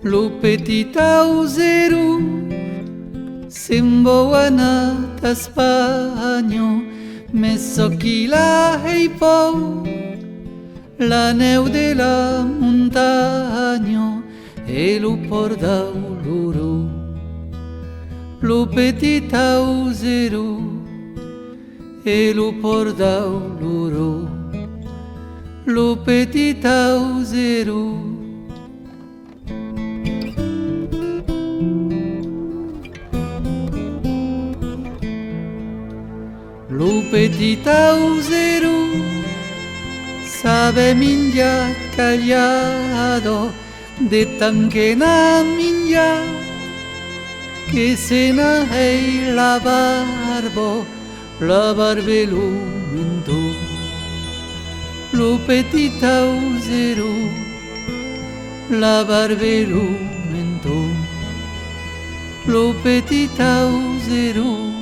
Lo petit auzeru Simboana t'Espagno Messo chi la hei pou La neu de la montagno E lo pordau loro Lo petit auzeru E lo pordau loro Lo petit auzeru Lo petit auzeru sabe minja callado de tanquena minja que se na hei la barbelu mintu Lo petit auzeru la barbelu mintu Lo petit auzeru